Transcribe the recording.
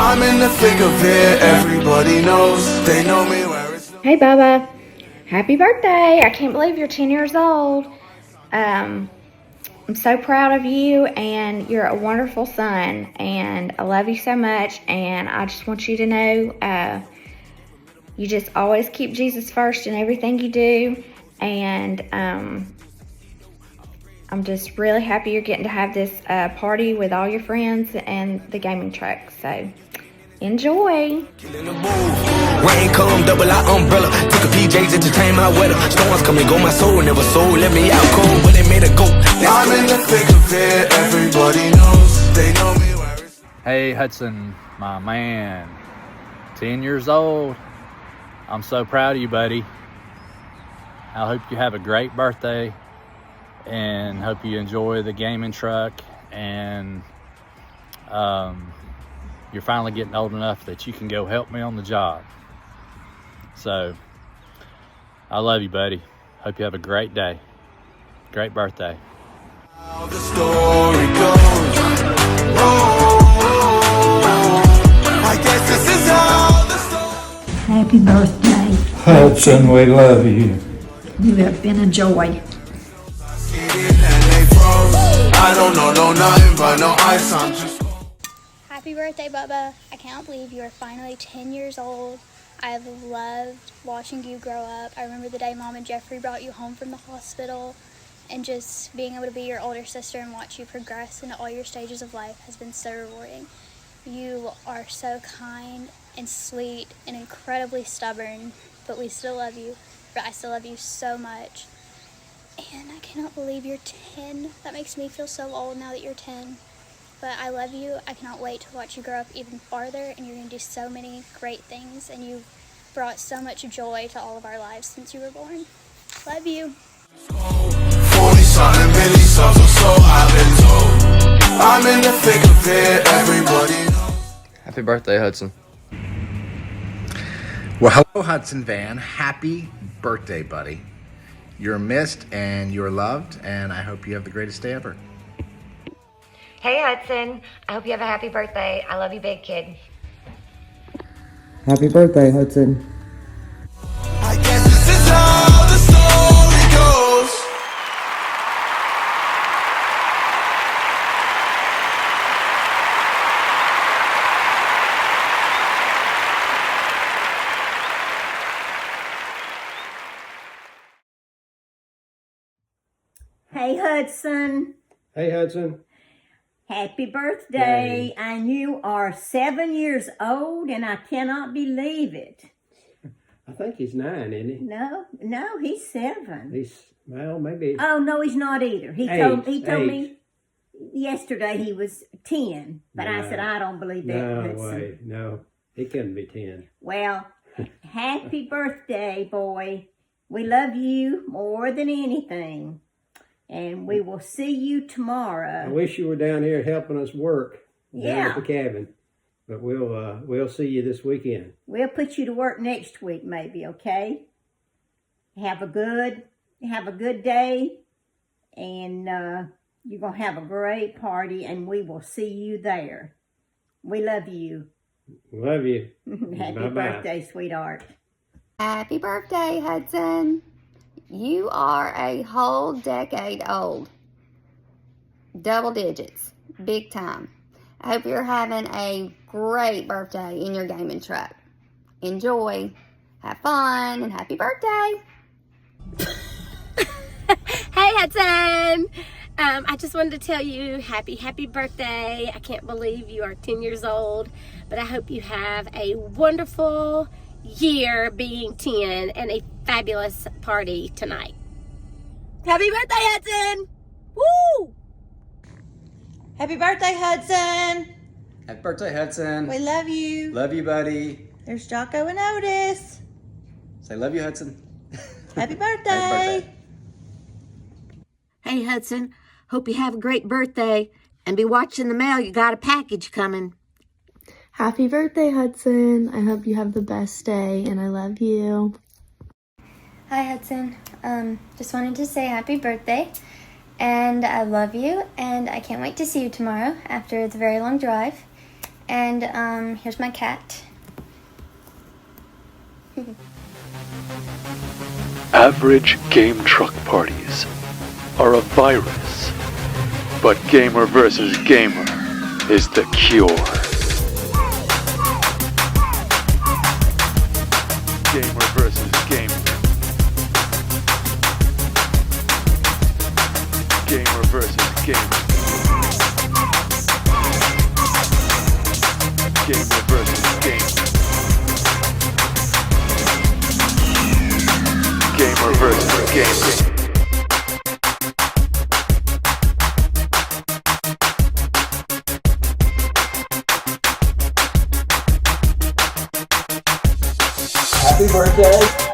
I'm in the thick of it, everybody knows. They know me where it's... Hey, Bubba. Happy birthday. I can't believe you're 10 years old. I'm so proud of you, and you're a wonderful son, and I love you so much, and I just want you to know you just always keep Jesus first in everything you do, and I'm just really happy you're getting to have this party with all your friends and the gaming truck. So enjoy. Rain come, double our umbrella. Took a PJs, entertain my weather. Storms come and go, my soul never sold. Let me out cold, but they made a go. I'm in the thick of it, everybody knows. They know me where it's... Hey Hudson, my man, 10 years old. I'm so proud of you, buddy. I hope you have a great birthday and hope you enjoy the gaming truck, and you're finally getting old enough that you can go help me on the job. So I love you, buddy. Hope you have a great day. Great birthday. How the story goes. I guess this is how the story... Happy birthday. Hudson, we love you. You have been a joy. I don't know nothing but no ice. I'm just... Happy birthday, Bubba. I can't believe you are finally 10 years old. I have loved watching you grow up. I remember the day Mom and Jeffrey brought you home from the hospital, and just being able to be your older sister and watch you progress into all your stages of life has been so rewarding. You are so kind and sweet and incredibly stubborn, but we still love you. But I still love you so much. And I cannot believe you're 10. That makes me feel so old now that you're 10. But I love you. I cannot wait to watch you grow up even farther, and you're going to do so many great things, and you've brought so much joy to all of our lives since you were born. Love you. 40-something Billy subs, so I've been told. I'm in the thick of it, everybody knows. Happy birthday, Hudson. Well, hello, Hudson Van. Happy birthday, buddy. You're missed and you're loved, and I hope you have the greatest day ever. Hey Hudson, I hope you have a happy birthday. I love you, big kid. Happy birthday, Hudson. I guess this is how the story goes. Hey, Hudson. Hey, Hudson. Happy birthday. And you are 7 years old, and I cannot believe it. I think he's 9, isn't he? No, he's 7. Well, maybe. Oh, no, he's not either. He told me yesterday he was 10, but I said, I don't believe that, Hudson. No way. No, he couldn't be 10. Well, happy birthday, boy. We love you more than anything. And we will see you tomorrow. I wish you were down here helping us work down at Yeah. the cabin. But we'll see you this weekend. We'll put you to work next week, maybe, okay? Have a good day, and you're going to have a great party, and we will see you there. We love you. Love you. Happy Bye-bye. birthday, sweetheart. Happy birthday, Hudson. You are a whole decade old. Double digits. Big time. I hope you're having a great birthday in your gaming truck. Enjoy. Have fun, and happy birthday. Hey Hudson! I just wanted to tell you happy birthday. I can't believe you are 10 years old, but I hope you have a wonderful year being 10 and a fabulous party tonight. Happy birthday, Hudson! Woo! Happy birthday, Hudson! Happy birthday, Hudson. We love you. Love you, buddy. There's Jocko and Otis. Say love you, Hudson. Happy birthday. Happy birthday. Hey, Hudson. Hope you have a great birthday. And be watching the mail. You got a package coming. Happy birthday, Hudson. I hope you have the best day, and I love you. Hi, Hudson. Just wanted to say happy birthday, and I love you, and I can't wait to see you tomorrow after the very long drive. And here's my cat. Average GameTruck parties are a virus, but gamer versus gamer is the cure. Gamer versus gamer. Gamer versus gamer. Gamer versus gamer. Gamer versus gamer. Happy birthday.